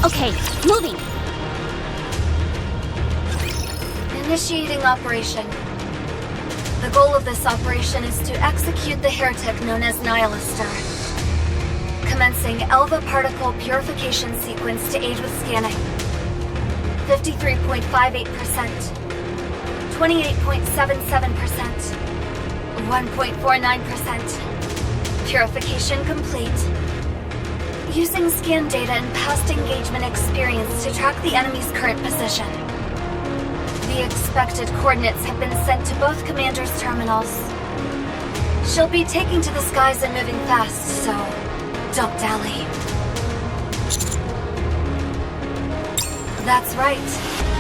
Okay, moving. Initiating operation. The goal of this operation is to execute the heretic known as Nihilister. Commencing ELVA particle purification sequence to aid with scanning. 53.58%. 28.77%. 1.49%. Purification complete. Using scan data and past engagement experience to track the enemy's current position. The expected coordinates have been sent to both commanders' terminals. She'll be taking to the skies and moving fast, so don't dally. That's right.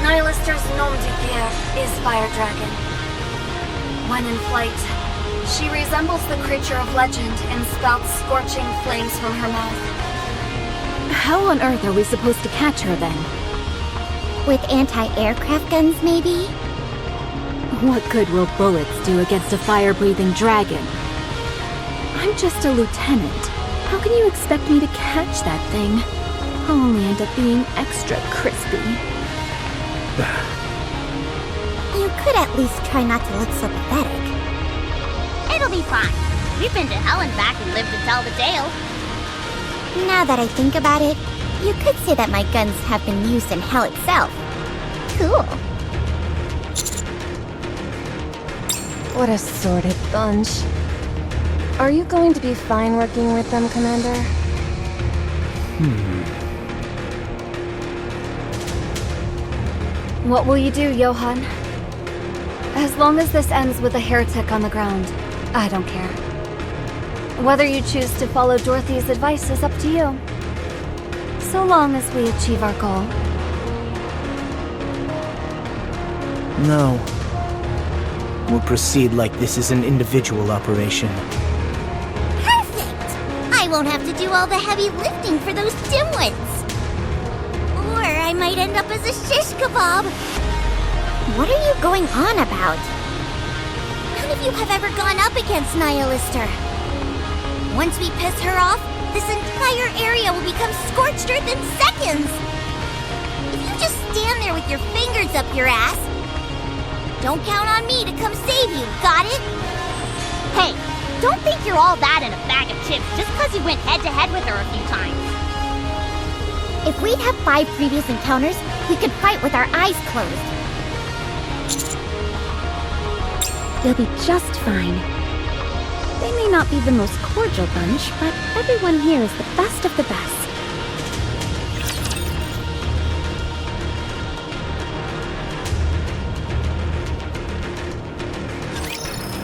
Nihilister's nom de guerre is Fire Dragon. When in flight, she resembles the creature of legend and spouts scorching flames from her mouth. How on earth are we supposed to catch her then? With anti-aircraft guns, maybe? What good will bullets do against a fire-breathing dragon? I'm just a lieutenant. How can you expect me to catch that thing? I'll only end up being extra crispy. You could at least try not to look so pathetic. It'll be fine. We've been to hell and back and lived to tell the tale. Now that I think about it, you could say that my guns have been used in hell itself. Cool. What a sordid bunch. Are you going to be fine working with them, Commander? What will you do, Johan? As long as this ends with a heretic on the ground, I don't care. Whether you choose to follow Dorothy's advice is up to you. So long as we achieve our goal. No. We'll proceed like this is an individual operation. Perfect! I won't have to do all the heavy lifting for those dimwits. Or I might end up as a shish kebab. What are you going on about? None of you have ever gone up against Nihilister. Once we piss her off, this entire area will become scorched earth in seconds! If you just stand there with your fingers up your ass, don't count on me to come save you, got it? Hey, don't think you're all that in a bag of chips just because you went head-to-head with her a few times. If we'd have 5 previous encounters, we could fight with our eyes closed. You'll be just fine. They may not be the most cordial bunch, but everyone here is the best of the best.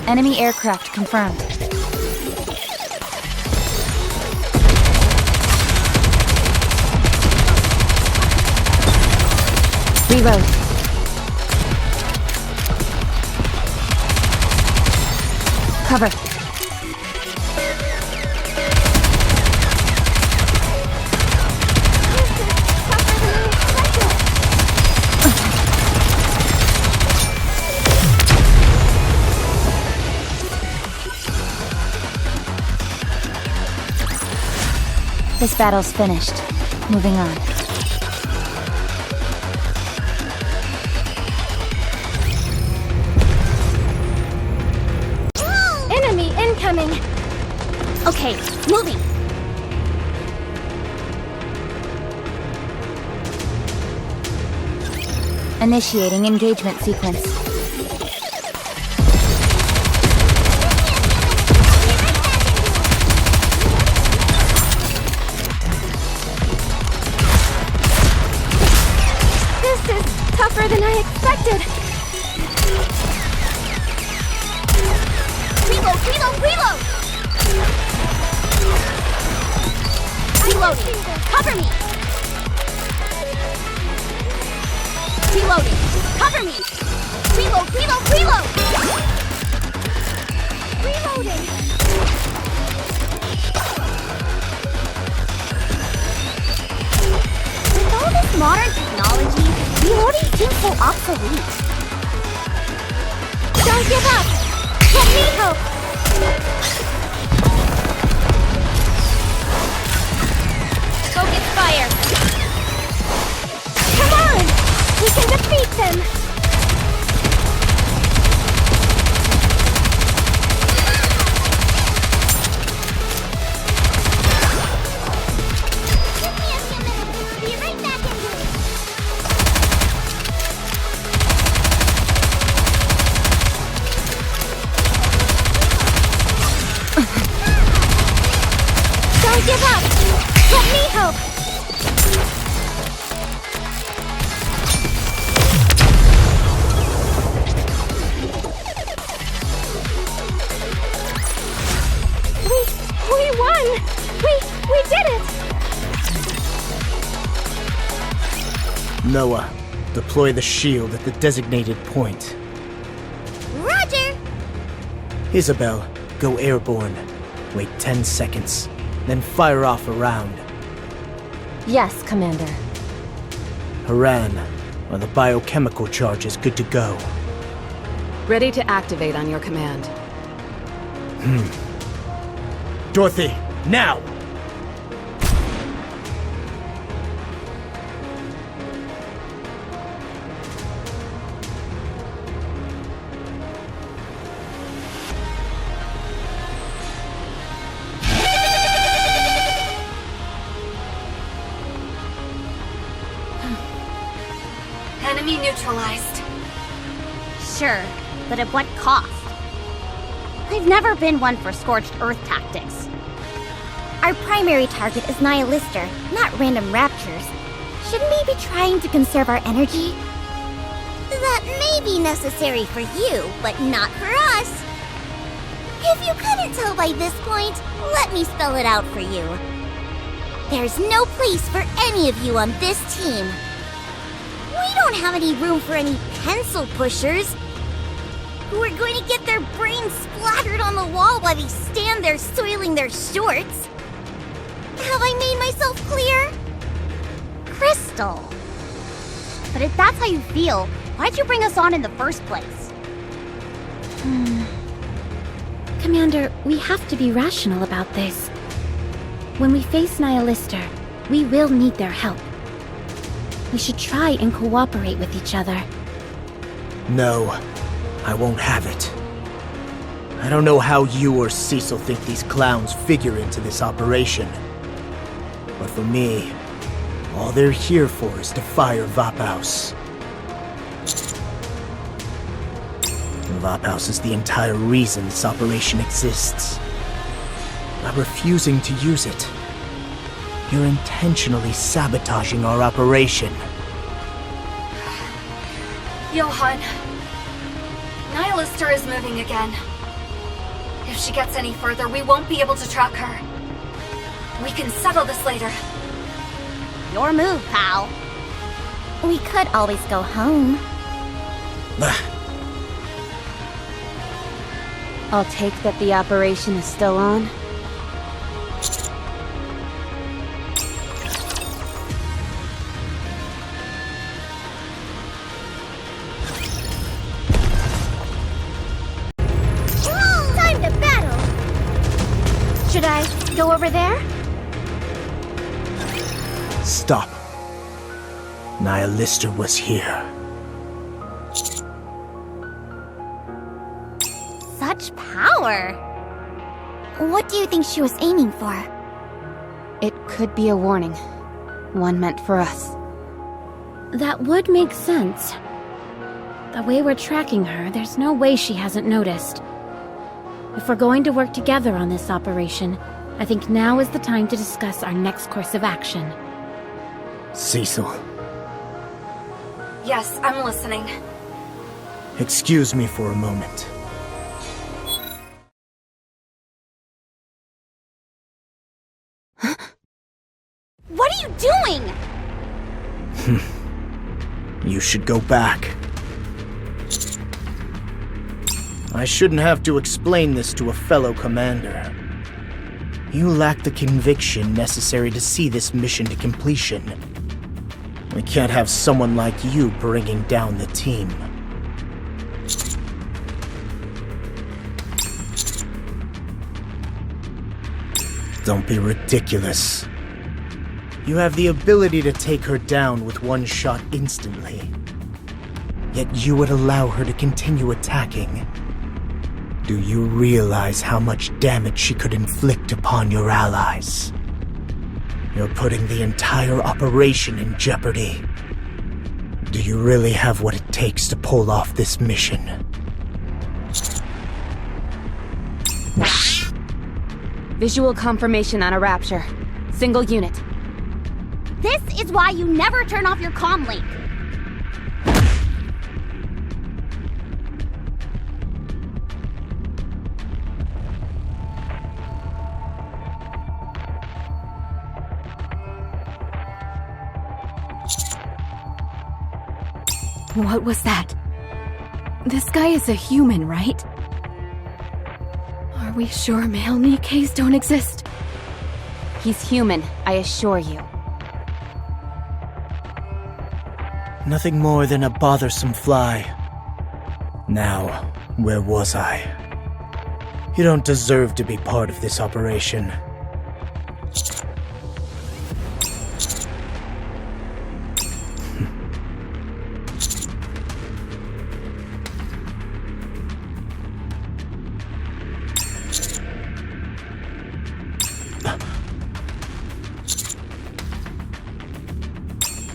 Enemy aircraft confirmed. Reload. Cover. This battle's finished. Moving on. Enemy incoming! Okay, moving. Initiating engagement sequence. Tougher than I expected! Reload, reload, reload! Reloading. Cover me! Reloading. Cover me! Reload, reload, reload! Reloading! With all this modern technology, reloading seems so obsolete. Don't give up! Let me hope! Focus fire! give up! Let me help! We won! We did it! Noah, deploy the shield at the designated point. Roger! Isabel, go airborne. Wait 10 seconds, then fire off a round. Yes, Commander. Haran, are the biochemical charges good to go? Ready to activate on your command. Dorothy, now! Enemy neutralized. Sure, but at what cost? I've never been one for scorched earth tactics. Our primary target is Nihilister, not random raptures. Shouldn't we be trying to conserve our energy? That may be necessary for you, but not for us. If you couldn't tell by this point, let me spell it out for you. There's no place for any of you on this team. We don't have any room for any pencil pushers who are going to get their brains splattered on the wall while they stand there soiling their shorts. Have I made myself clear? Crystal! But if that's how you feel, why'd you bring us on in the first place? Commander, we have to be rational about this. When we face Nihilister, we will need their help. We should try and cooperate with each other. No, I won't have it. I don't know how you or Cecil think these clowns figure into this operation. But for me, all they're here for is to fire Vaphaus. Vaphaus is the entire reason this operation exists. By refusing to use it, you're intentionally sabotaging our operation. Johan. Nihilister is moving again. If she gets any further, we won't be able to track her. We can settle this later. Your move, pal. We could always go home. I'll take that the operation is still on. Time to battle! Should I go over there? Stop. Nihilister was here. Such power! What do you think she was aiming for? It could be a warning. One meant for us. That would make sense. The way we're tracking her, there's no way she hasn't noticed. If we're going to work together on this operation, I think now is the time to discuss our next course of action. Cecil, Yes, I'm listening. excuse me for a moment. What are you doing? You should go back. I shouldn't have to explain this to a fellow commander. You lack the conviction necessary to see this mission to completion. We can't have someone like you bringing down the team. Don't be ridiculous. You have the ability to take her down with one shot instantly. Yet you would allow her to continue attacking. Do you realize how much damage she could inflict upon your allies? You're putting the entire operation in jeopardy. Do you really have what it takes to pull off this mission? Visual confirmation on a rapture. Single unit. This is why you never turn off your comm link. What was that? This guy is a human, right? Are we sure male Nikkes don't exist? He's human, I assure you. Nothing more than a bothersome fly. Now, where was I? You don't deserve to be part of this operation.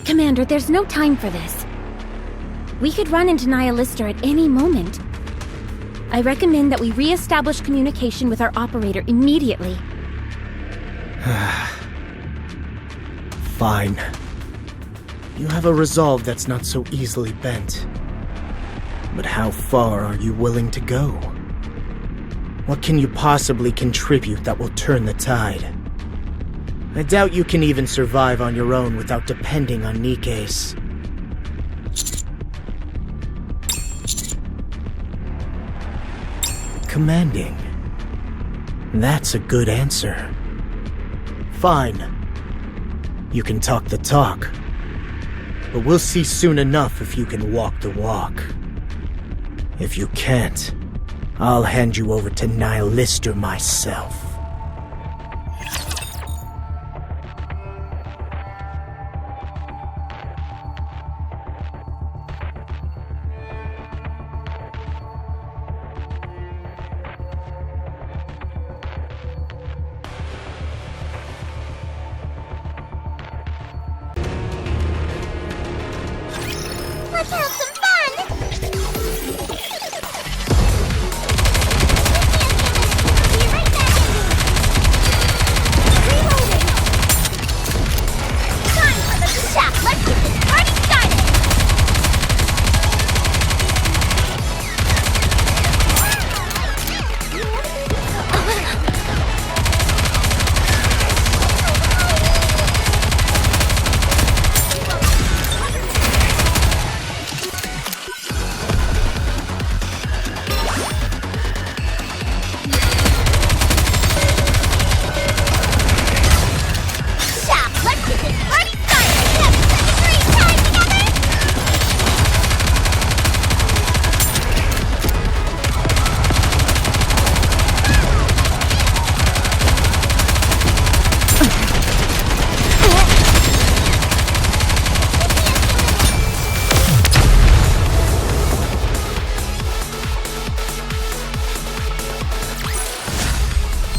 Commander, there's no time for this. We could run into Nihilister at any moment. I recommend that we re-establish communication with our operator immediately. Fine. You have a resolve that's not so easily bent. But how far are you willing to go? What can you possibly contribute that will turn the tide? I doubt you can even survive on your own without depending on Nikkes. Commanding. That's a good answer. Fine. You can talk the talk. But we'll see soon enough if you can walk the walk. If you can't, I'll hand you over to Nihilister myself. Let's have some fun! Be right back, Reloading! Time for the shaft! Let's get this party started!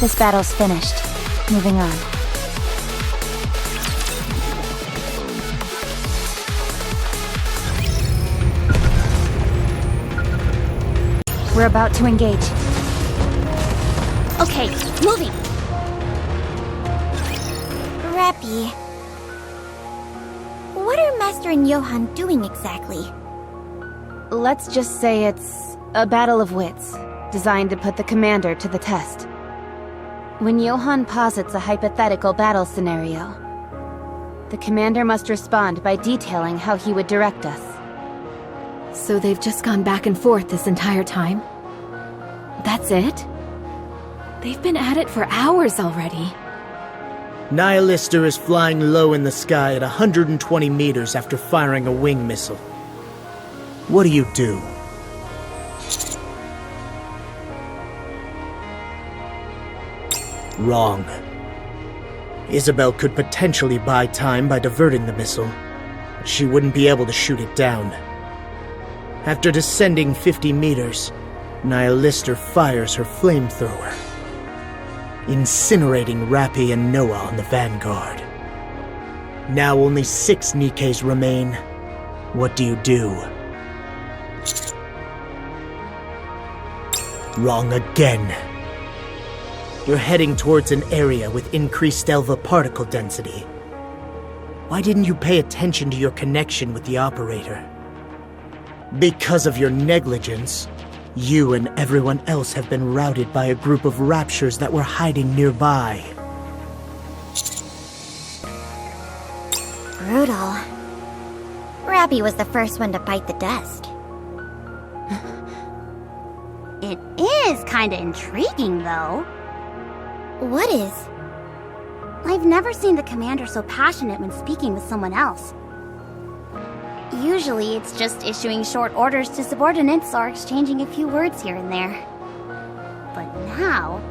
This battle's finished. Moving on. We're about to engage. Okay, moving. Rappy. What are Master and Johann doing exactly? Let's just say it's a battle of wits, designed to put the commander to the test. When Johann posits a hypothetical battle scenario, the commander must respond by detailing how he would direct us. So they've just gone back and forth this entire time? That's it? They've been at it for hours already. Nihilister is flying low in the sky at 120 meters after firing a wing missile. What do you do? Wrong. Isabel could potentially buy time by diverting the missile, but she wouldn't be able to shoot it down. After descending 50 meters, Nihilister fires her flamethrower, incinerating Rappy and Noah on the vanguard. Now only 6 Nikkes remain. What do you do? Wrong again. You're heading towards an area with increased Elva particle density. Why didn't you pay attention to your connection with the operator? Because of your negligence, you and everyone else have been routed by a group of raptures that were hiding nearby. Brutal. Rappy was the first one to bite the dust. It is kinda intriguing, though. What is? I've never seen the commander so passionate when speaking with someone else. Usually it's just issuing short orders to subordinates or exchanging a few words here and there. But now,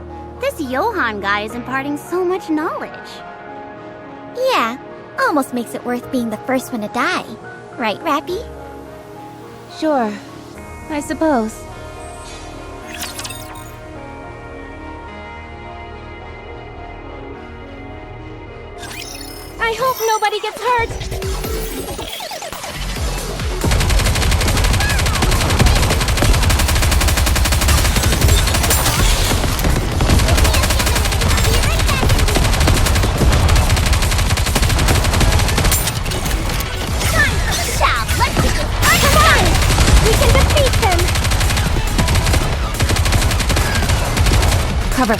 this Johann guy is imparting so much knowledge. Yeah, almost makes it worth being the first one to die. Right, Rappy? Sure, I suppose. I hope nobody gets hurt! Cover.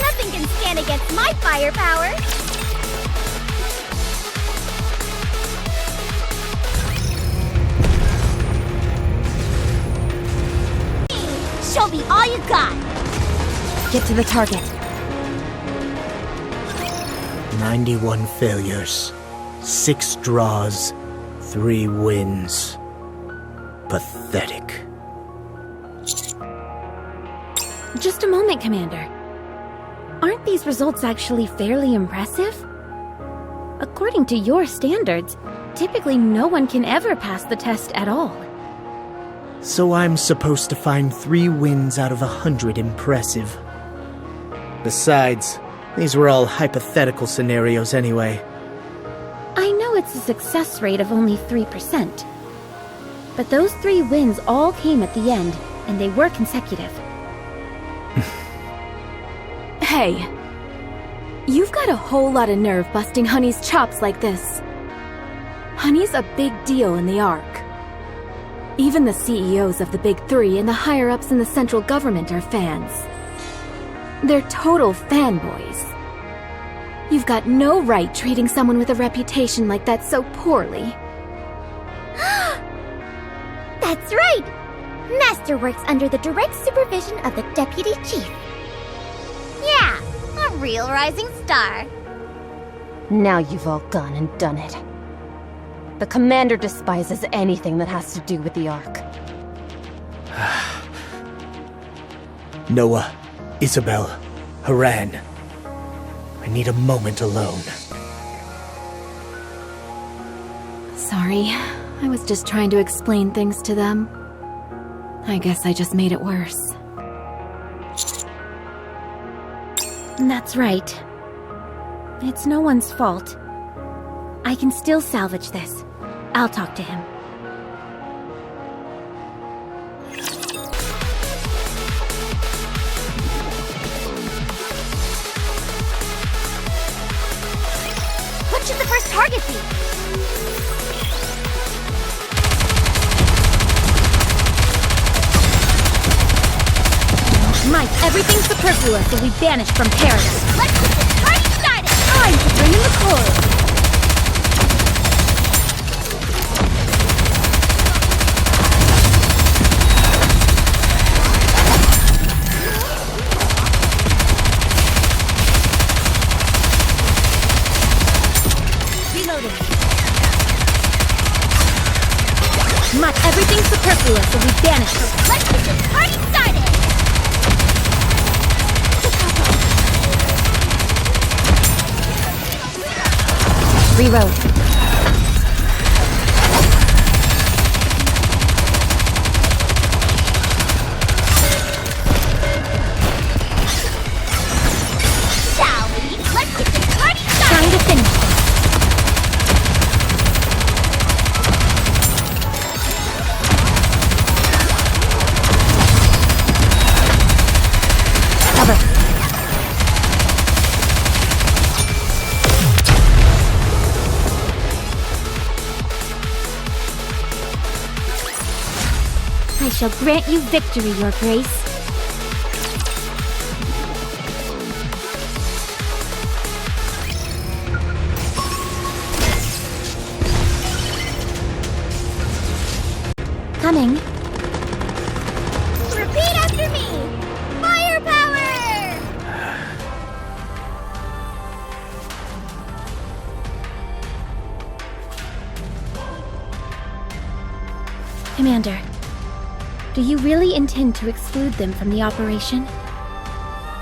Nothing can stand against my firepower! Show me all you got! Get to the target. 91 failures, 6 draws, 3 wins. Pathetic. Just a moment, Commander. Aren't these results actually fairly impressive? According to your standards, typically no one can ever pass the test at all. So I'm supposed to find 3 wins out of 100 impressive. Besides, these were all hypothetical scenarios anyway. I know it's a success rate of only 3%. But those 3 wins all came at the end, and they were consecutive. Hey, you've got a whole lot of nerve busting Honey's chops like this. Honey's a big deal in the Ark. Even the CEOs of the Big Three and the higher-ups in the central government are fans. They're total fanboys. You've got no right treating someone with a reputation like that so poorly. That's right! Master works under the direct supervision of the Deputy Chief. Yeah, a real rising star. Now you've all gone and done it. The Commander despises anything that has to do with the Ark. Noah, Isabel, Haran. I need a moment alone. Sorry, I was just trying to explain things to them. I guess I just made it worse. That's right. It's no one's fault. I can still salvage this. I'll talk to him. What should the first target be? Might everything superfluous will be banished from paradise. Let's get this party started! Time to bring in the coil. Reloading. Mutt everything superfluous superfluous or we banish her. Let's get this party started! Reroad. Shall we? Let's get this party started! Trying to finish this. Cover. I shall grant you victory, Your Grace. Coming. Repeat after me! Firepower! Commander, do you really intend to exclude them from the operation?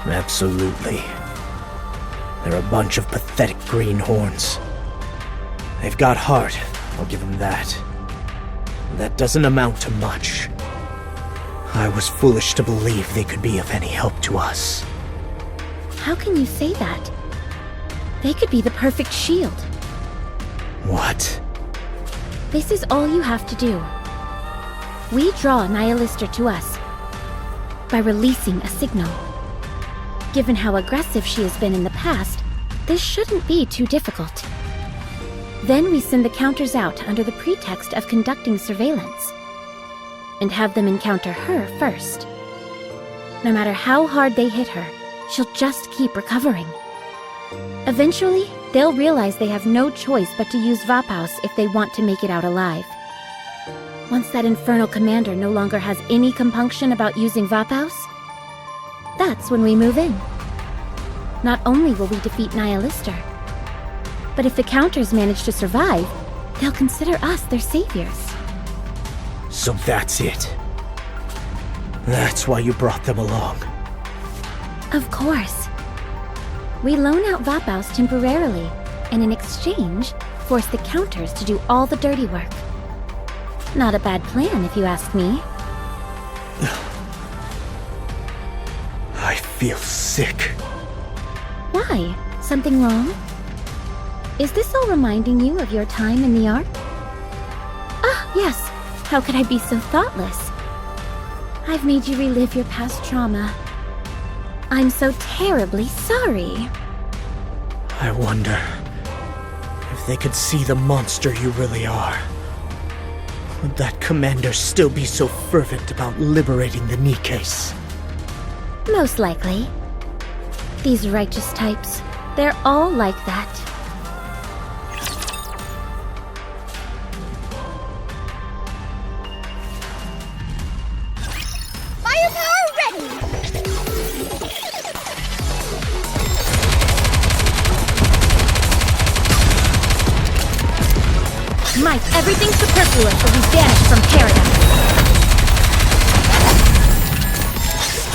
Absolutely. They're a bunch of pathetic greenhorns. They've got heart, I'll give them that. That doesn't amount to much. I was foolish to believe they could be of any help to us. How can you say that? They could be the perfect shield. What? This is all you have to do. We draw Nihilister to us by releasing a signal. Given how aggressive she has been in the past, this shouldn't be too difficult. Then we send the counters out under the pretext of conducting surveillance, and have them encounter her first. No matter how hard they hit her, she'll just keep recovering. Eventually, they'll realize they have no choice but to use Vapaus if they want to make it out alive. Once that infernal commander no longer has any compunction about using Vapaus, that's when we move in. Not only will we defeat Nihilister, but if the counters manage to survive, they'll consider us their saviors. So that's it. That's why you brought them along. Of course. We loan out Vapaus temporarily, and in exchange, force the counters to do all the dirty work. Not a bad plan, if you ask me. I feel sick. Why? Something wrong? Is this all reminding you of your time in the Ark? Ah, yes. How could I be so thoughtless? I've made you relive your past trauma. I'm so terribly sorry. I wonder if they could see the monster you really are. Would that commander still be so fervent about liberating the Nikkes? Most likely. These righteous types, they're all like that. Firepower ready! Might everything superfluous will be banished from paradise.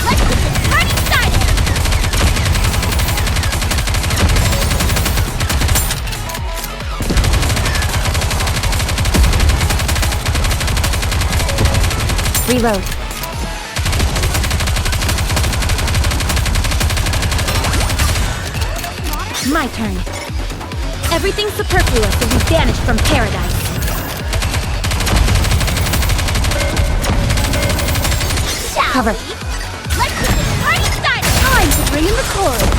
Let's get this party started! Reload. My turn. Everything superfluous will be banished from paradise. Cover. Let's get this party started! Time to bring in the chorus.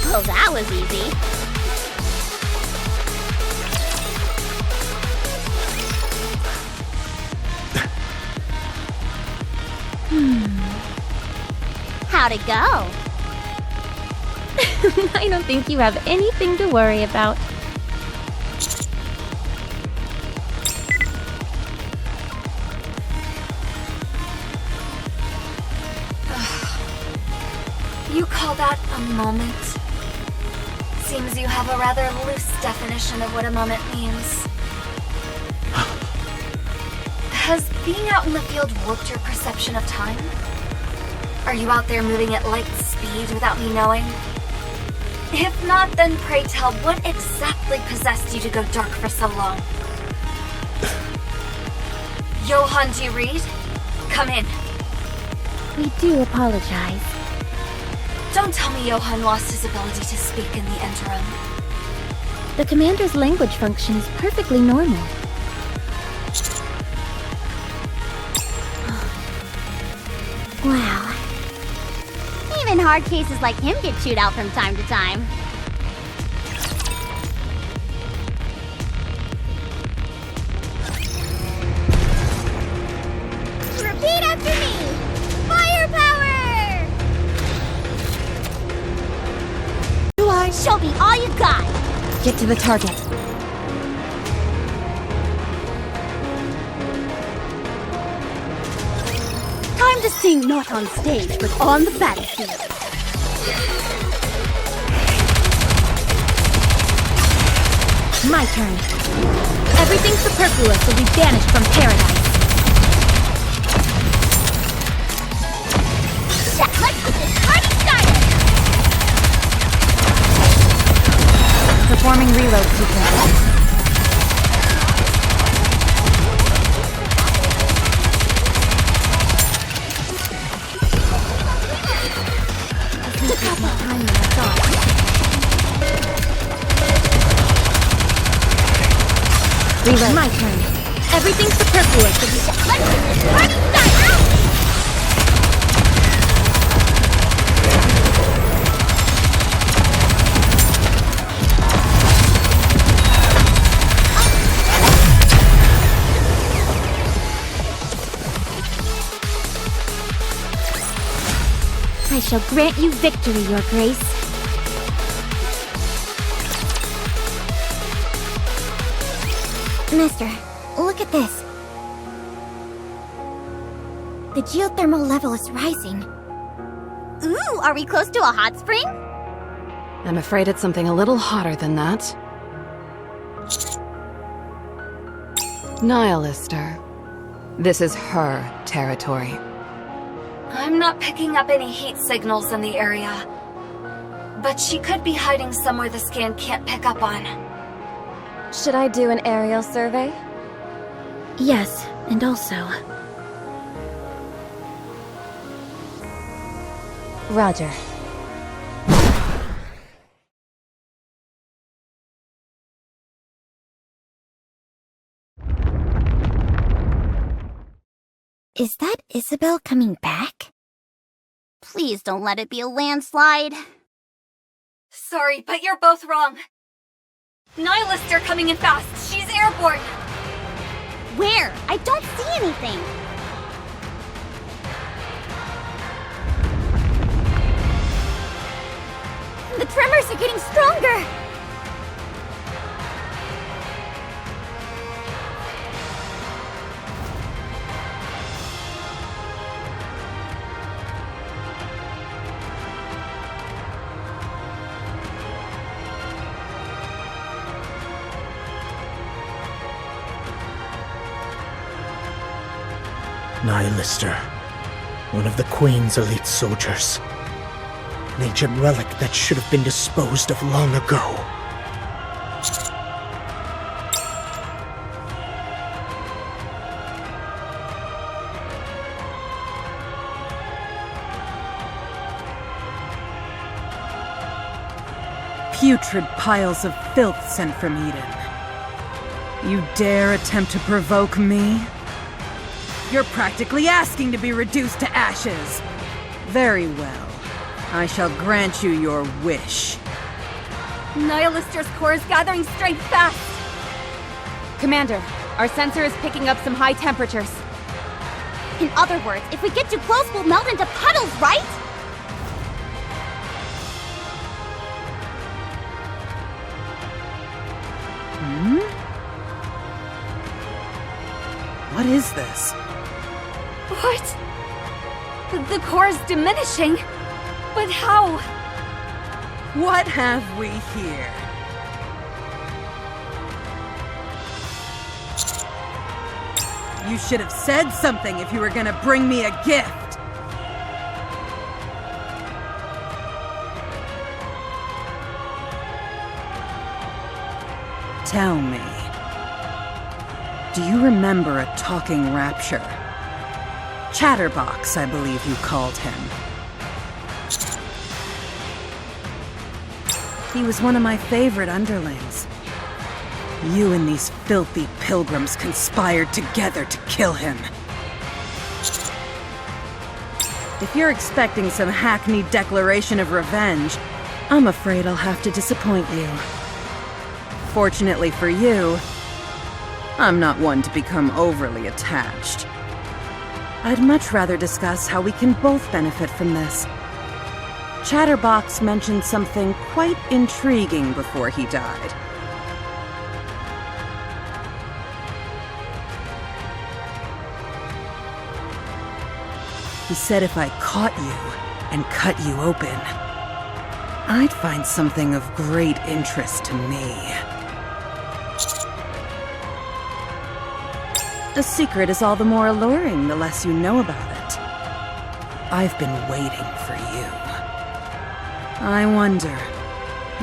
Well, that was easy. How'd it go? I don't think you have anything to worry about. You call that a moment? Seems you have a rather loose definition of what a moment means. Has being out in the field warped your perception of time? Are you out there moving at light speed without me knowing? If not, then pray tell, what exactly possessed you to go dark for so long? Johann, do you read? Come in. We do apologize. Don't tell me Johann lost his ability to speak in the interim. The commander's language function is perfectly normal. Wow. Even hard cases like him get chewed out from time to time. Repeat after me! Firepower! Show me all you got! Get to the target. Time to sing not on stage, but on the battlefield. My turn. Everything superfluous will be banished from paradise. Let's get this party started! Performing reload sequence. Reload. My turn. Everything superfluous will be... Let's get this party started! I shall grant you victory, Your Grace. Mister, look at this. The geothermal level is rising. Ooh, are we close to a hot spring? I'm afraid it's something a little hotter than that. Nihilister. This is her territory. I'm not picking up any heat signals in the area. But she could be hiding somewhere the scan can't pick up on. Should I do an aerial survey? Yes, and also... Roger. Is that Isabel coming back? Please don't let it be a landslide. Sorry, but you're both wrong. Nihilists are coming in fast. She's airborne. Where? I don't see anything. The tremors are getting stronger. Nihilister, one of the Queen's elite soldiers. An ancient relic that should have been disposed of long ago. Putrid piles of filth sent from Eden. You dare attempt to provoke me? You're practically asking to be reduced to ashes. Very well. I shall grant you your wish. Nihilister's core is gathering strength fast. Commander, our sensor is picking up some high temperatures. In other words, if we get too close, we'll melt into puddles, right? What is this? What? The core is diminishing. But how? What have we here? You should have said something if you were gonna bring me a gift. Tell me, do you remember a talking rapture? Chatterbox, I believe you called him. He was one of my favorite underlings. You and these filthy pilgrims conspired together to kill him. If you're expecting some hackneyed declaration of revenge, I'm afraid I'll have to disappoint you. Fortunately for you, I'm not one to become overly attached. I'd much rather discuss how we can both benefit from this. Chatterbox mentioned something quite intriguing before he died. He said if I caught you and cut you open, I'd find something of great interest to me. A secret is all the more alluring the less you know about it. I've been waiting for you. I wonder,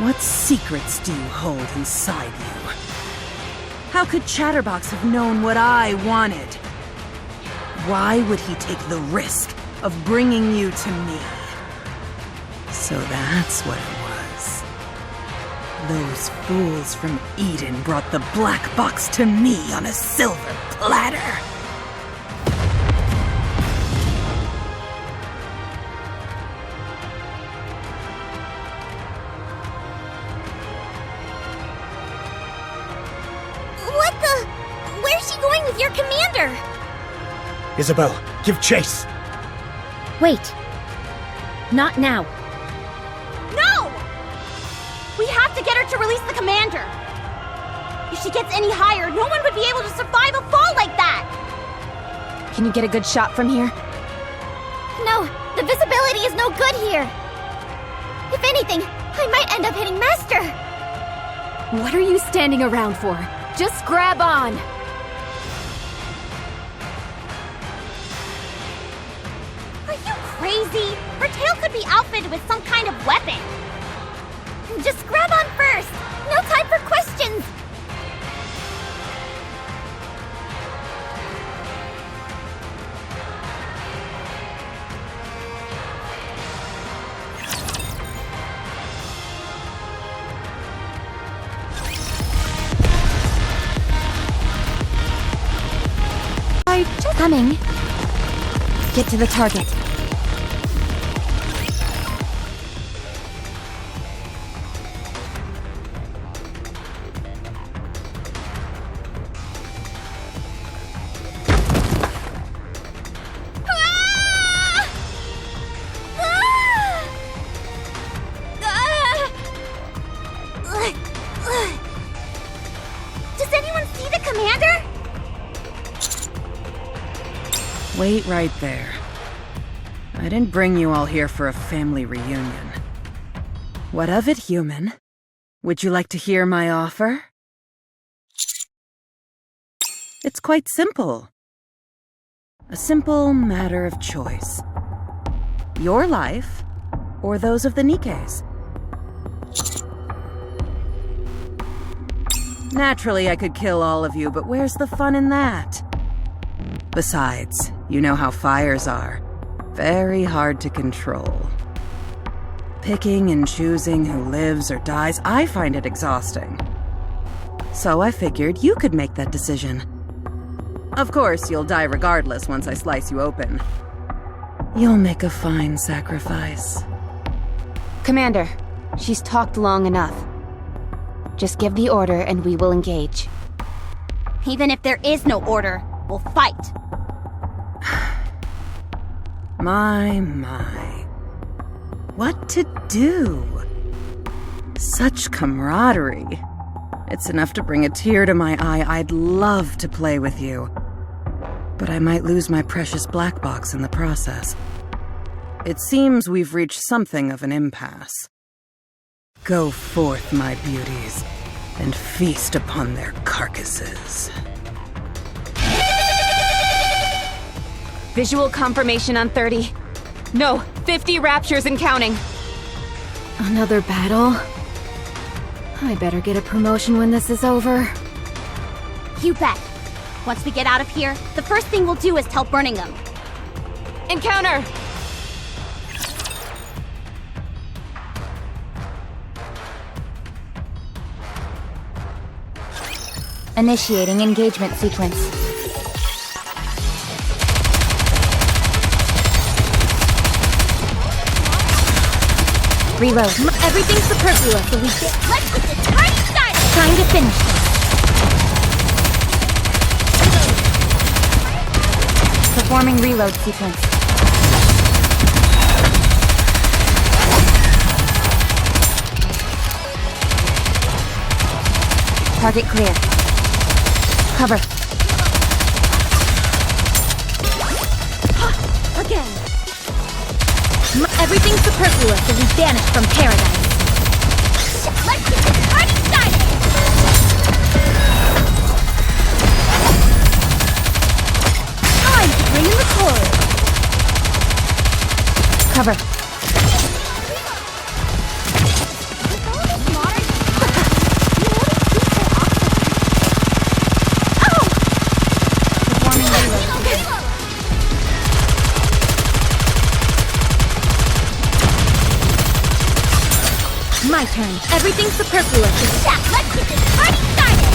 what secrets do you hold inside you? How could Chatterbox have known what I wanted? Why would he take the risk of bringing you to me? So that's what it was. Those fools from Eden brought the black box to me on a silver platter. What the? Where's she going with your commander? Isabel, give chase! Wait. Not now. No! We have to get her to release the commander. If she gets any higher, no one would be able to survive a fall like that! Can you get a good shot from here? No, the visibility is no good here. If anything, I might end up hitting Master. What are you standing around for? Just grab on! Are you crazy? Her tail could be outfitted with some kind of weapon. Just grab on first. No time for questions. Just coming. Get to the target. Does anyone see the commander? Wait right there. I didn't bring you all here for a family reunion. What of it, human? Would you like to hear my offer? It's quite simple. A simple matter of choice. Your life, or those of the Nikkes. Naturally, I could kill all of you, but where's the fun in that? Besides, you know how fires are. Very hard to control. Picking and choosing who lives or dies, I find it exhausting. So I figured you could make that decision. Of course, you'll die regardless once I slice you open. You'll make a fine sacrifice. Commander, she's talked long enough. Just give the order and we will engage. Even if there is no order, we'll fight. My. What to do? Such camaraderie. It's enough to bring a tear to my eye. I'd love to play with you. But I might lose my precious black box in the process. It seems we've reached something of an impasse. Go forth, my beauties, and feast upon their carcasses. Visual confirmation on 30. No, 50 raptures and counting. Another battle? I better get a promotion when this is over. You bet. Once we get out of here, the first thing we'll do is tell Burningham. Encounter! Initiating engagement sequence. Reload. Everything's superfluous, so let's get this party started! Trying to finish this. Performing reload sequence. Target clear. Cover. Again. Everything's superfluous, so we vanish from paradise. Let's get this party started! Time to bring in the chorus. Cover. Performing reload. My turn. Everything's superfluous. Let's get this party started!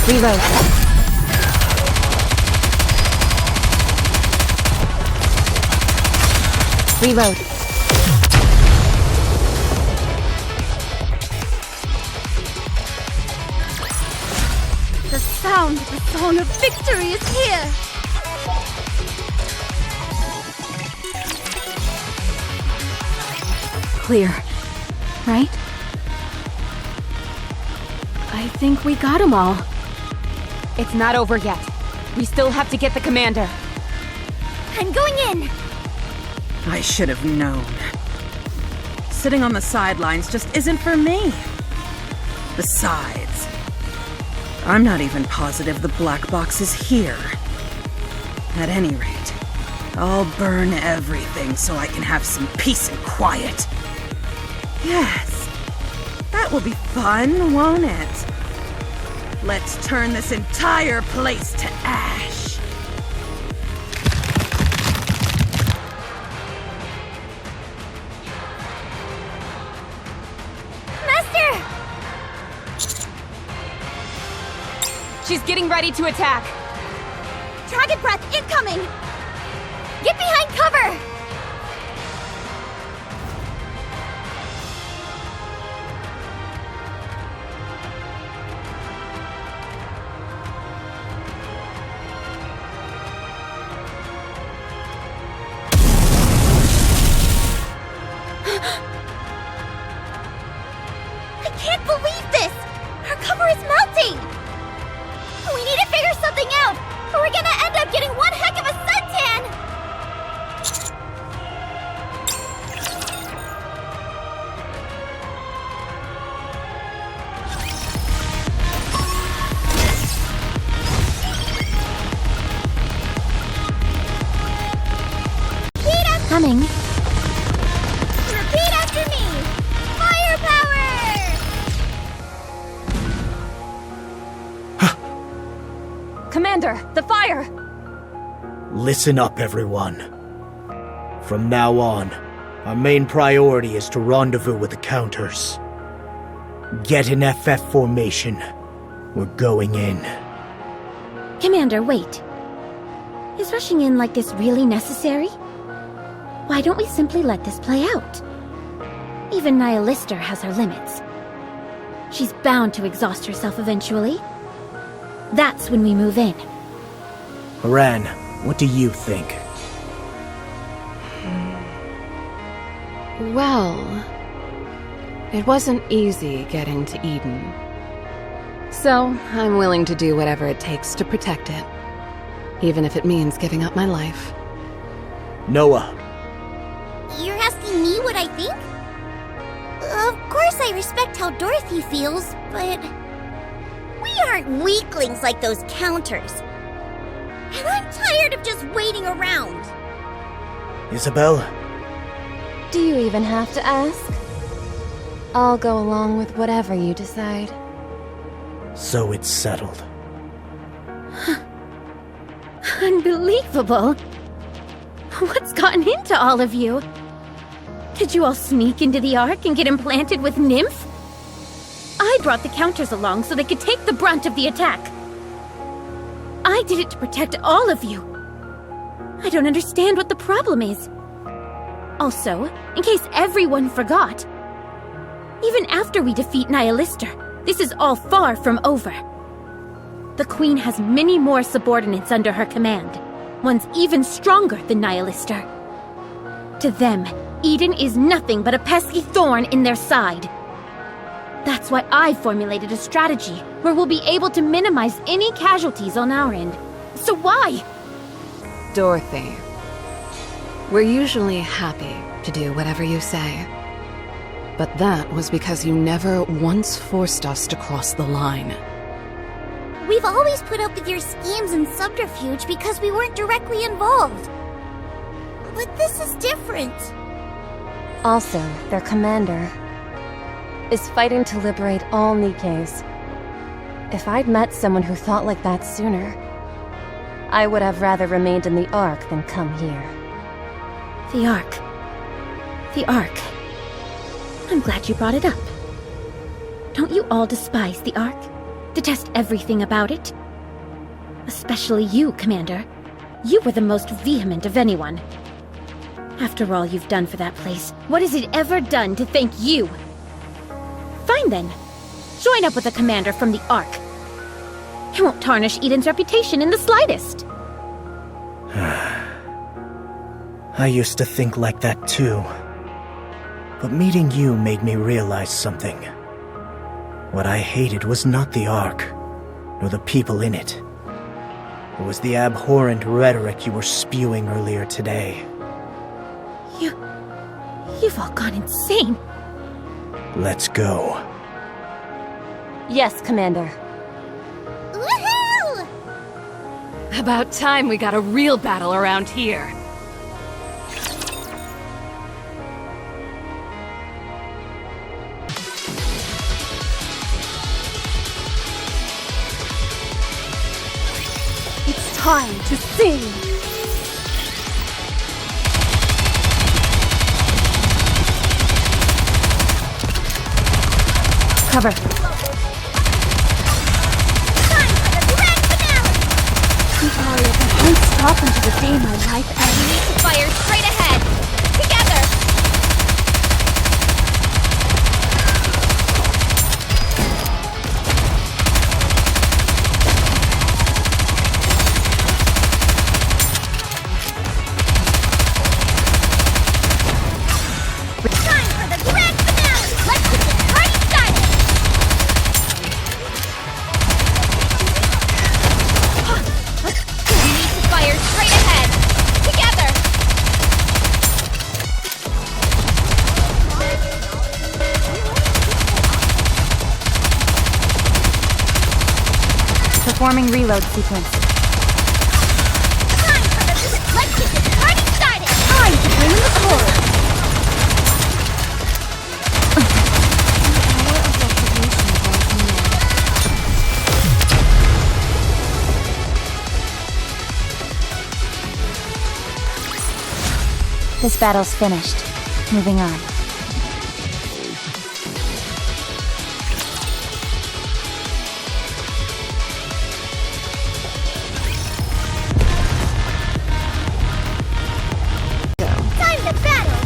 Reload. Reload. The sound of the song of victory is here! Clear. Right? I think we got them all. It's not over yet. We still have to get the commander. I'm going in! I should have known. Sitting on the sidelines just isn't for me. Besides, I'm not even positive the black box is here. At any rate, I'll burn everything so I can have some peace and quiet. Yes, that will be fun, won't it? Let's turn this entire place to ash. Master! She's getting ready to attack. Dragon breath incoming! Get behind cover! I can't believe this! Our cover is melting! We need to figure something out, or we're gonna end up getting one heck of a suntan! Coming. Repeat after me! Firepower! Commander, the fire! Listen up, everyone. From now on, our main priority is to rendezvous with the counters. Get in FF formation. We're going in. Commander, wait. Is rushing in like this really necessary? Why don't we simply let this play out? Even Nihilister has her limits. She's bound to exhaust herself eventually. That's when we move in. Haran, what do you think? Well, it wasn't easy getting to Eden. So, I'm willing to do whatever it takes to protect it. Even if it means giving up my life. Noah, You're asking me what I think? Of course I respect how Dorothy feels, but... we aren't weaklings like those counters. And I'm tired of just waiting around. Isabel, Do you even have to ask? I'll go along with whatever you decide. so it's settled. Unbelievable. What's gotten into all of you? Did you all sneak into the Ark and get implanted with Nymph? I brought the counters along so they could take the brunt of the attack. I did it to protect all of you. I don't understand what the problem is. Also, in case everyone forgot, even after we defeat Nihilister, this is all far from over. The Queen has many more subordinates under her command, ones even stronger than Nihilister. To them, Eden is nothing but a pesky thorn in their side. That's why I formulated a strategy where we'll be able to minimize any casualties on our end. So why? Dorothy, we're usually happy to do whatever you say. But that was because you never once forced us to cross the line. We've always put up with your schemes and subterfuge because we weren't directly involved. But this is different. Also, their commander is fighting to liberate all Nikkes. If I'd met someone who thought like that sooner, I would have rather remained in the Ark than come here. The Ark. The Ark. I'm glad you brought it up. Don't you all despise the Ark? Detest everything about it? Especially you, Commander. You were the most vehement of anyone. After all you've done for that place, what has it ever done to thank you? Fine then. Join up with the commander from the Ark. It won't tarnish Eden's reputation in the slightest. I used to think like that too. But meeting you made me realize something. What I hated was not the Ark, nor the people in it. It was the abhorrent rhetoric you were spewing earlier today. You've all gone insane. Let's go. Yes, Commander. Woohoo! About time we got a real battle around here. It's time to sing! Cover. Time for the grand finale! Sorry, I can't stop until the day my life ends. We need to fire straight ahead! Together! Time for the grand finale! Let's get this party started! We need to fire straight ahead! Together! Performing reload sequence. Time for the... Let's get this party started! Time to bring in the chorus! This battle's finished. Moving on. Time to battle!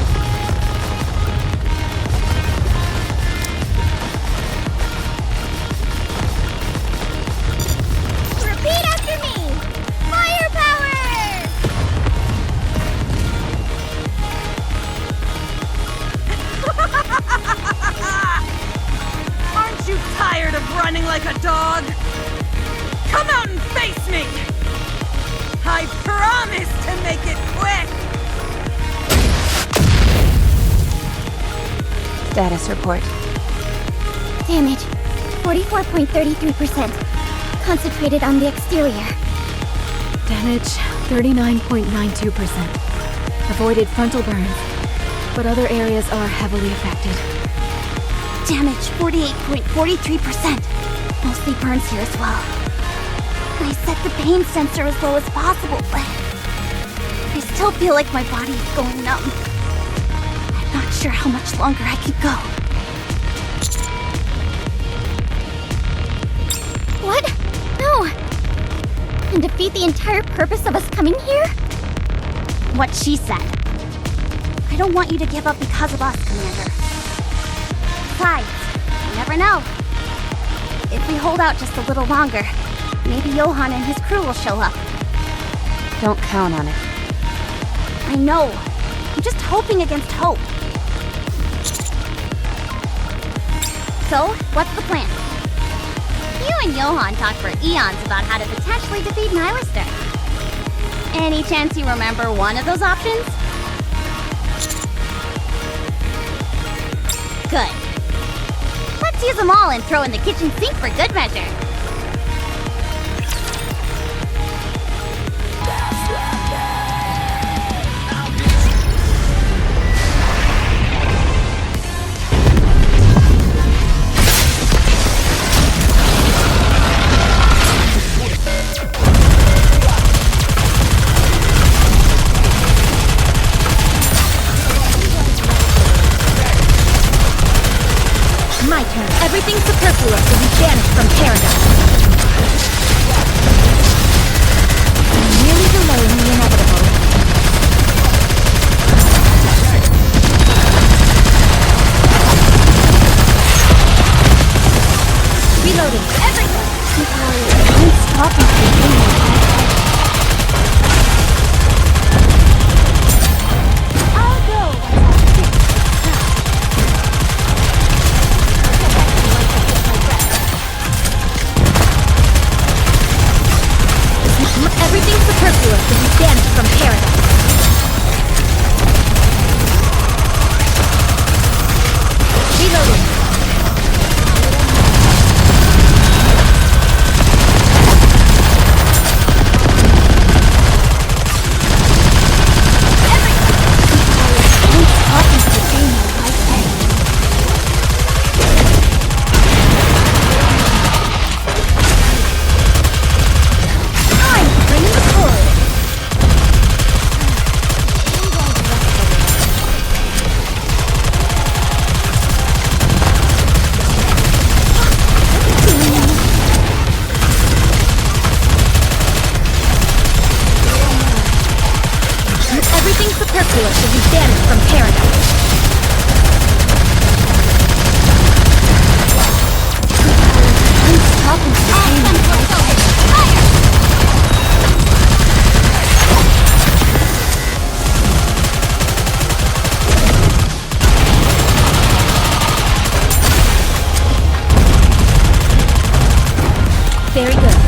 Repeat after me! Firepower! Status report. Damage 44.33%. Concentrated on the exterior. Damage 39.92%. Avoided frontal burns, but other areas are heavily affected. Damage 48.43%. Mostly burns here as well. I set the pain sensor as low as possible, but I still feel like my body is going numb. I'm not sure how much longer I can go. What? No! And defeat the entire purpose of us coming here? What she said. I don't want you to give up because of us, Commander. Besides, you never know. If we hold out just a little longer, maybe Johan and his crew will show up. Don't count on it. I know. I'm just hoping against hope. So, what's the plan? You and Johan talked for eons about how to potentially defeat Nihilister. Any chance you remember one of those options? Good. Let's use them all and throw in the kitchen sink for good measure. My turn. Everything superfluous will be banished from paradise. I'm merely delaying the inevitable. Reloading. Everything! I'm stopping the game. I'll go. Everything superfluous will be banished from paradise. Reloading. Everything superfluous will be banished from paradise. I'm stopping the game. Very good.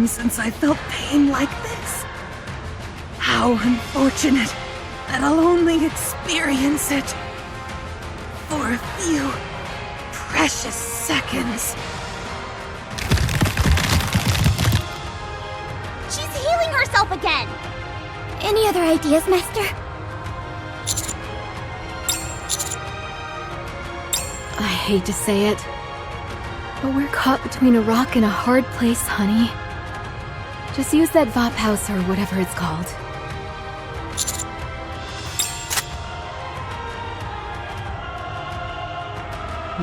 Since I felt pain like this. How unfortunate that I'll only experience it for a few precious seconds. She's healing herself again! Any other ideas, Master? I hate to say it, but we're caught between a rock and a hard place, honey. Just use that Vop house or whatever it's called.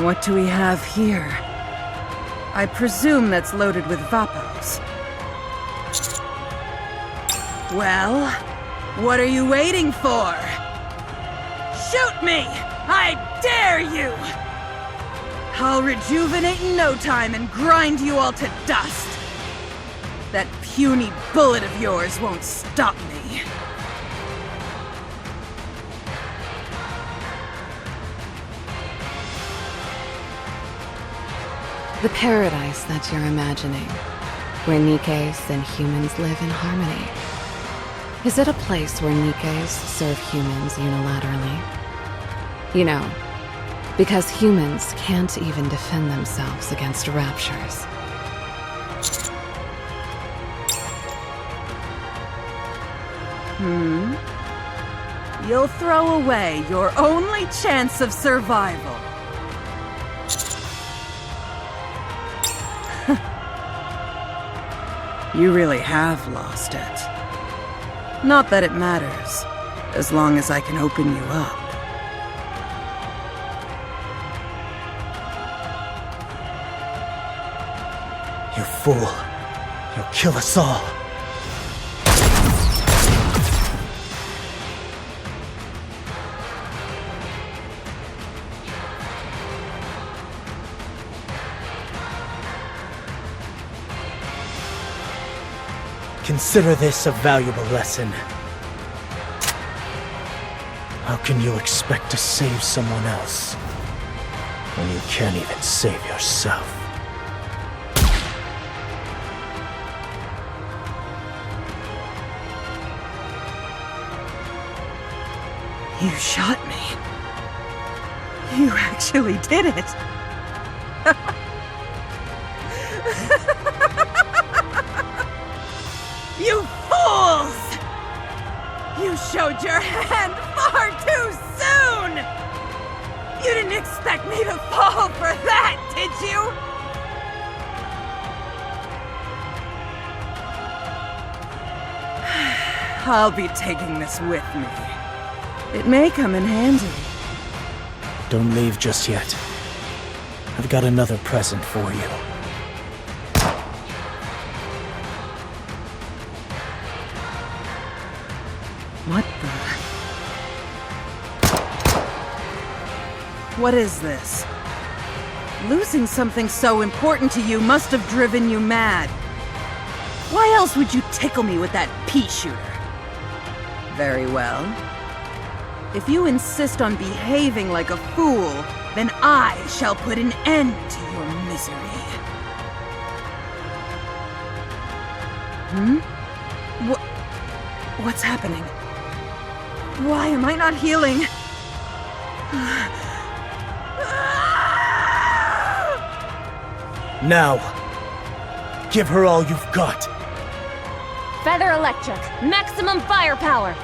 What do we have here? I presume that's loaded with Vapos. Well, what are you waiting for? Shoot me! I dare you! I'll rejuvenate in no time and grind you all to dust. That puny bullet of yours won't stop me. The paradise that you're imagining, where Nikkes and humans live in harmony. Is it a place where Nikkes serve humans unilaterally? You know, because humans can't even defend themselves against raptures. You'll throw away your only chance of survival. You really have lost it. Not that it matters, as long as I can open you up. You fool. You'll kill us all. Consider this a valuable lesson. How can you expect to save someone else when you can't even save yourself? You shot me. You actually did it. You fools! You showed your hand far too soon! You didn't expect me to fall for that, did you? I'll be taking this with me. It may come in handy. Don't leave just yet. I've got another present for you. What the... What is this? Losing something so important to you must have driven you mad. Why else would you tickle me with that pea shooter? Very well. If you insist on behaving like a fool, then I shall put an end to your misery. What's happening? Why am I not healing? Now, give her all you've got. Feather electric, maximum firepower.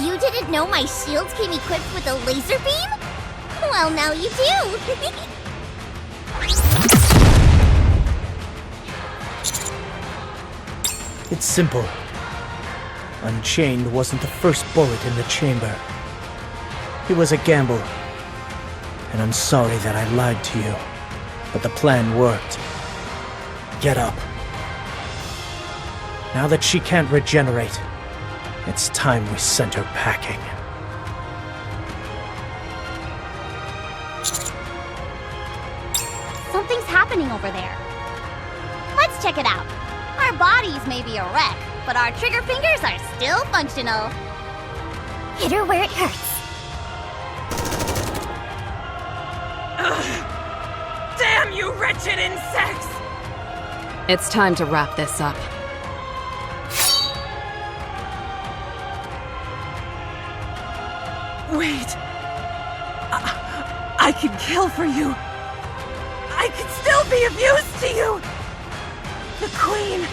You didn't know my shields came equipped with a laser beam? Well, now you do! It's simple. Unchained wasn't the first bullet in the chamber. It was a gamble. And I'm sorry that I lied to you. But the plan worked. Get up. Now that she can't regenerate, it's time we sent her packing. Something's happening over there. Let's check it out. Our bodies may be a wreck, but our trigger fingers are still functional. Hit her where it hurts. Damn you wretched insects! It's time to wrap this up. Wait. I can kill for you. I can still be of use to you. The Queen.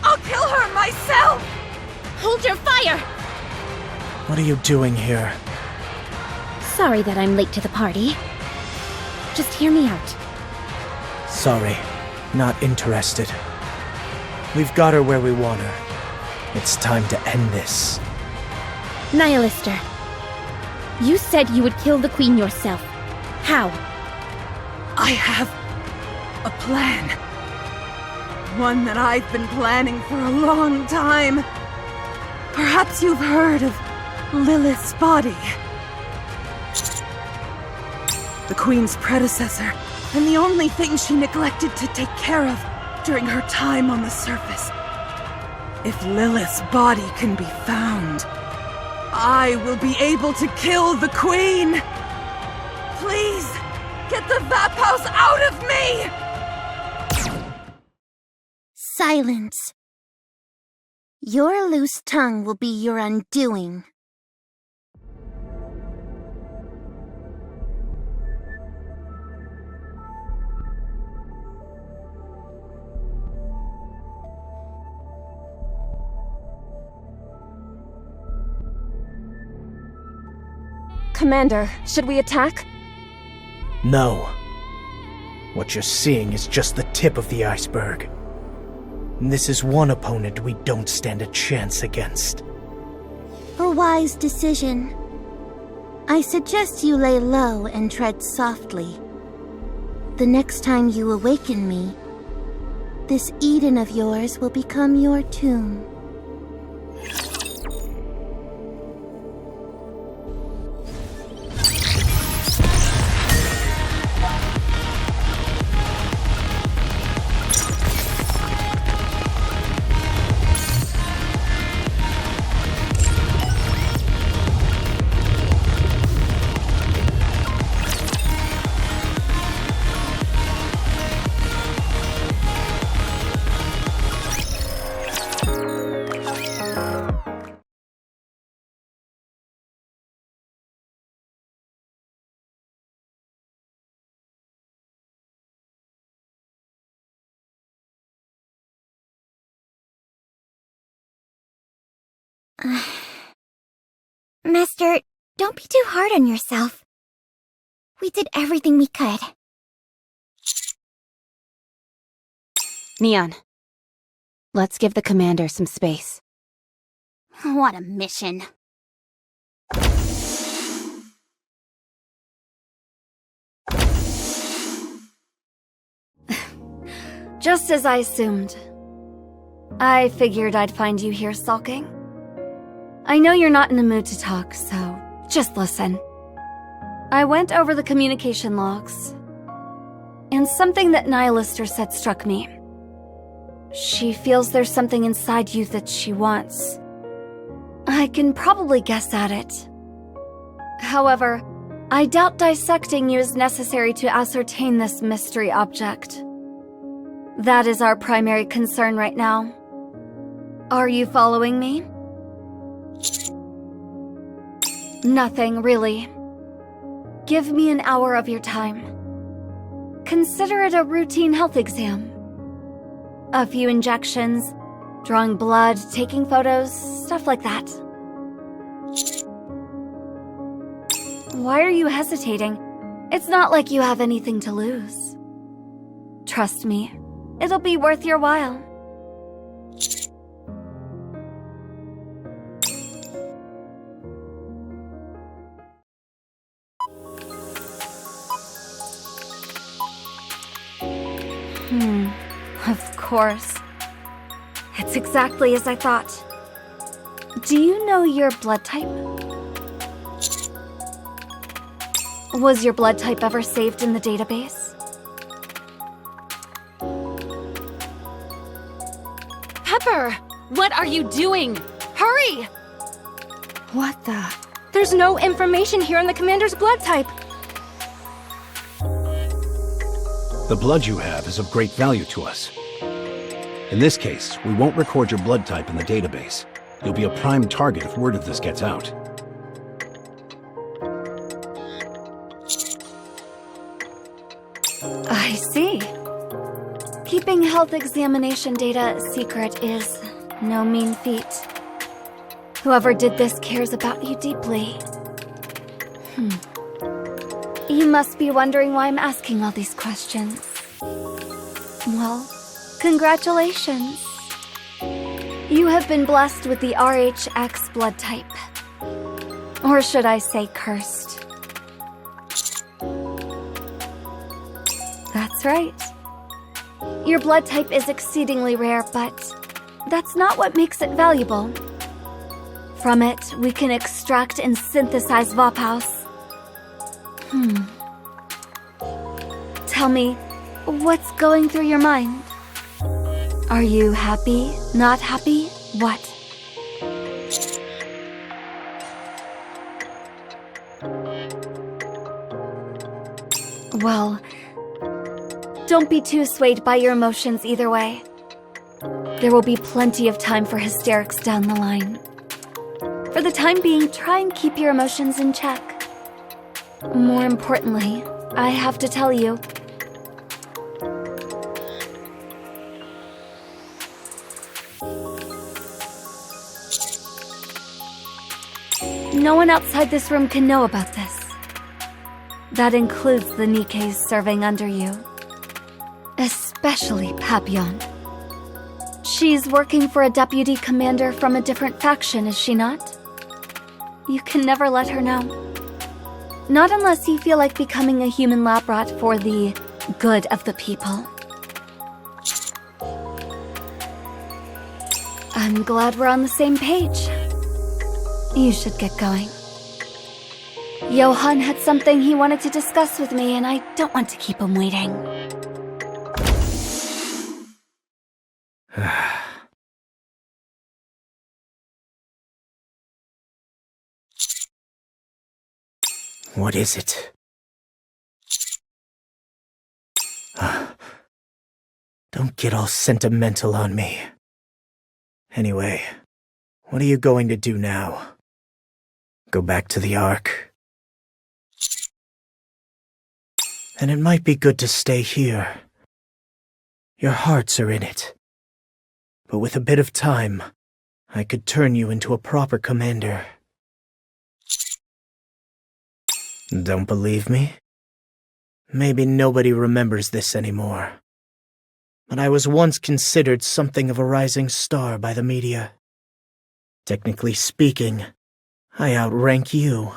I'll kill her myself. Hold your fire! What are you doing here? Sorry that I'm late to the party. Just hear me out. Sorry, not interested. We've got her where we want her. It's time to end this. Nihilister, you said you would kill the Queen yourself. How? I have a plan. One that I've been planning for a long time. Perhaps you've heard of Lilith's body. The Queen's predecessor, and the only thing she neglected to take care of during her time on the surface. If Lilith's body can be found, I will be able to kill the Queen! Please, get the Vap House out of me! Silence. Your loose tongue will be your undoing. Commander, should we attack? No. What you're seeing is just the tip of the iceberg. This is one opponent we don't stand a chance against. A wise decision. I suggest you lay low and tread softly. The next time you awaken me, this Eden of yours will become your tomb. Master, don't be too hard on yourself. We did everything we could. Neon. Let's give the commander some space. What a mission. Just as I assumed. I figured I'd find you here sulking. I know you're not in the mood to talk, so just listen. I went over the communication logs, and something that Nihilister said struck me. She feels there's something inside you that she wants. I can probably guess at it. However, I doubt dissecting you is necessary to ascertain this mystery object. That is our primary concern right now. Are you following me? Nothing, really. Give me an hour of your time. Consider it a routine health exam. A few injections, drawing blood, taking photos, stuff like that. Why are you hesitating? It's not like you have anything to lose. Trust me, it'll be worth your while. Of course. It's exactly as I thought. Do you know your blood type? Was your blood type ever saved in the database? Pepper! What are you doing? Hurry! What the? There's no information here on the commander's blood type. The blood you have is of great value to us. In this case, we won't record your blood type in the database. You'll be a prime target if word of this gets out. I see. Keeping health examination data secret is no mean feat. Whoever did this cares about you deeply. You must be wondering why I'm asking all these questions. Well, congratulations. You have been blessed with the RHX blood type. Or should I say cursed? That's right. Your blood type is exceedingly rare, but that's not what makes it valuable. From it, we can extract and synthesize Vapaus. Tell me, what's going through your mind? Are you happy? Not happy? What? Well, don't be too swayed by your emotions either way. There will be plenty of time for hysterics down the line. For the time being, try and keep your emotions in check. More importantly, I have to tell you, no one outside this room can know about this. That includes the Nikkes serving under you. Especially Papillon. She's working for a deputy commander from a different faction, is she not? You can never let her know. Not unless you feel like becoming a human lab rat for the good of the people. I'm glad we're on the same page. You should get going. Johann had something he wanted to discuss with me, and I don't want to keep him waiting. What is it? Don't get all sentimental on me. Anyway, what are you going to do now? Go back to the Ark? Then it might be good to stay here. Your hearts are in it. But with a bit of time, I could turn you into a proper commander. Don't believe me? Maybe nobody remembers this anymore. But I was once considered something of a rising star by the media. Technically speaking, I outrank you.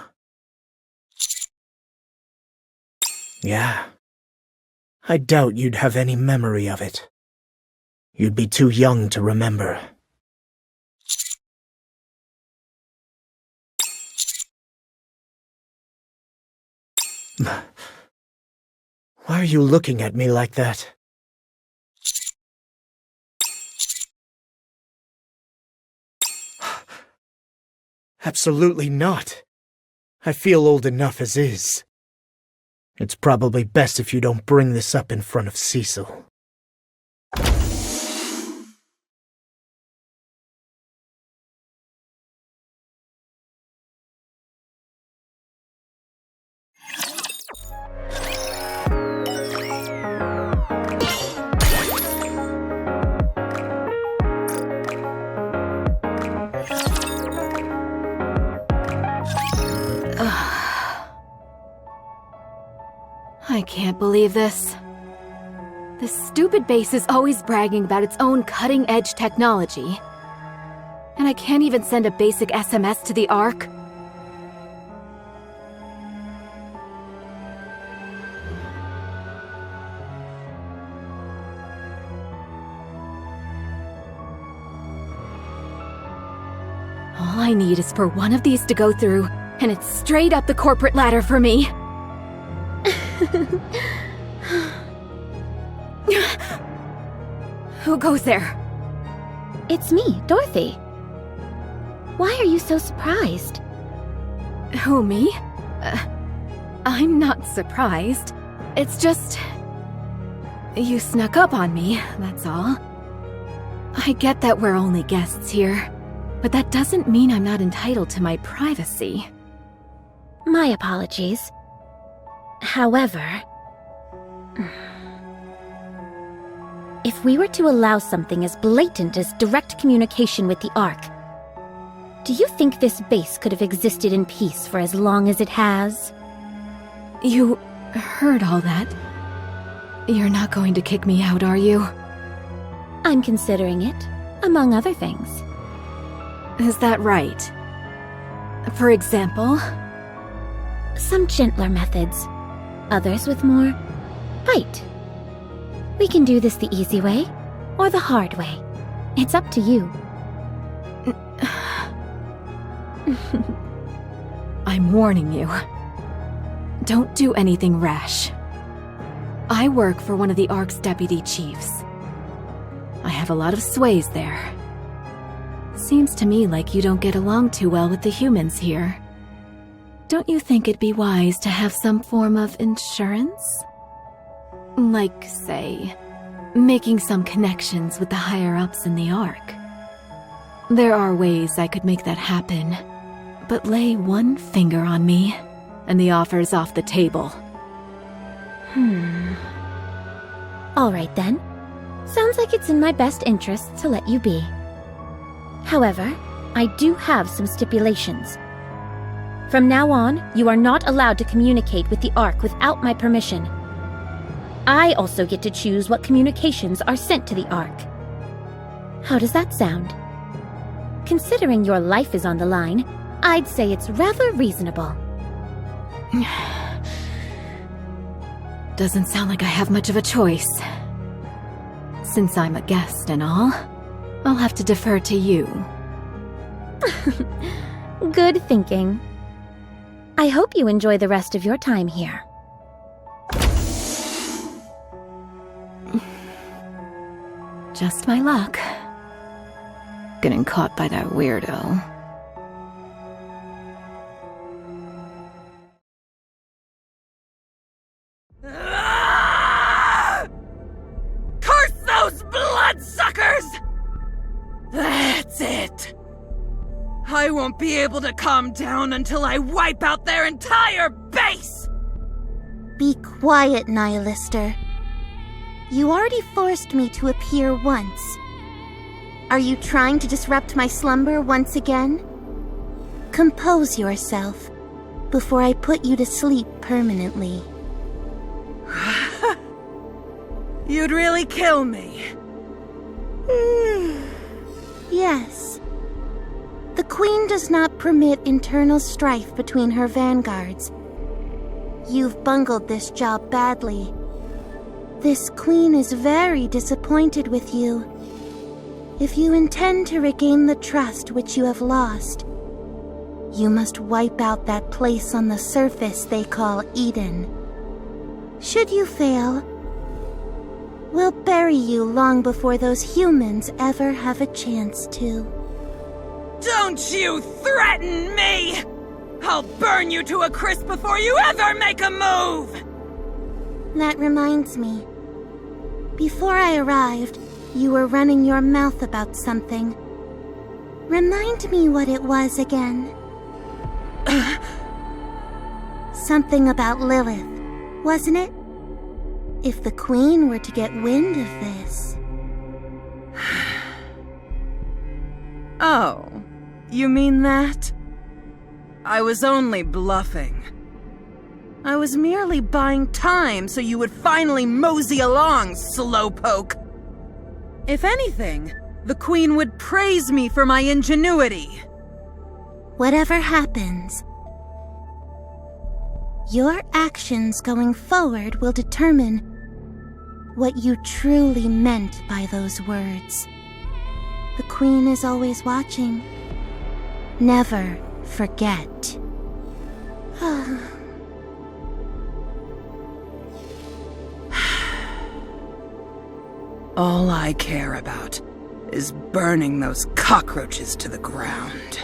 Yeah. I doubt you'd have any memory of it. You'd be too young to remember. Why are you looking at me like that? Absolutely not. I feel old enough as is. It's probably best if you don't bring this up in front of Cecil. I can't believe this. This stupid base is always bragging about its own cutting-edge technology. And I can't even send a basic SMS to the Ark. All I need is for one of these to go through, and it's straight up the corporate ladder for me. Who goes there? It's me, Dorothy. Why are you so surprised? Who, me? I'm not surprised. It's just... you snuck up on me, that's all. I get that we're only guests here, but that doesn't mean I'm not entitled to my privacy. My apologies. However, If we were to allow something as blatant as direct communication with the Ark, do you think this base could have existed in peace for as long as it has? You heard all that? You're not going to kick me out, are you? I'm considering it, among other things. Is that right? For example? Some gentler methods, others with more bite. We can do this the easy way, or the hard way. It's up to you. I'm warning you. Don't do anything rash. I work for one of the Ark's deputy chiefs. I have a lot of sways there. Seems to me like you don't get along too well with the humans here. Don't you think it'd be wise to have some form of insurance? Like, say, making some connections with the higher-ups in the Ark. There are ways I could make that happen, but lay one finger on me, and the offer's off the table. All right then. Sounds like it's in my best interest to let you be. However, I do have some stipulations. From now on, you are not allowed to communicate with the Ark without my permission. I also get to choose what communications are sent to the Ark. How does that sound? Considering your life is on the line, I'd say it's rather reasonable. Doesn't sound like I have much of a choice. Since I'm a guest and all, I'll have to defer to you. Good thinking. I hope you enjoy the rest of your time here. Just my luck. Getting caught by that weirdo. Curse those bloodsuckers! That's it! I won't be able to calm down until I wipe out their entire base! Be quiet, Nihilister. You already forced me to appear once. Are you trying to disrupt my slumber once again? Compose yourself before I put you to sleep permanently. You'd really kill me. Yes. The Queen does not permit internal strife between her vanguards. You've bungled this job badly. This Queen is very disappointed with you. If you intend to regain the trust which you have lost, you must wipe out that place on the surface they call Eden. Should you fail, we'll bury you long before those humans ever have a chance to. Don't you threaten me! I'll burn you to a crisp before you ever make a move! That reminds me. Before I arrived, you were running your mouth about something. Remind me what it was again. Something about Lilith, wasn't it? If the Queen were to get wind of this... Oh, you mean that? I was only bluffing. I was merely buying time so you would finally mosey along, slowpoke. If anything, the Queen would praise me for my ingenuity. Whatever happens, your actions going forward will determine what you truly meant by those words. The Queen is always watching. Never forget. All I care about is burning those cockroaches to the ground.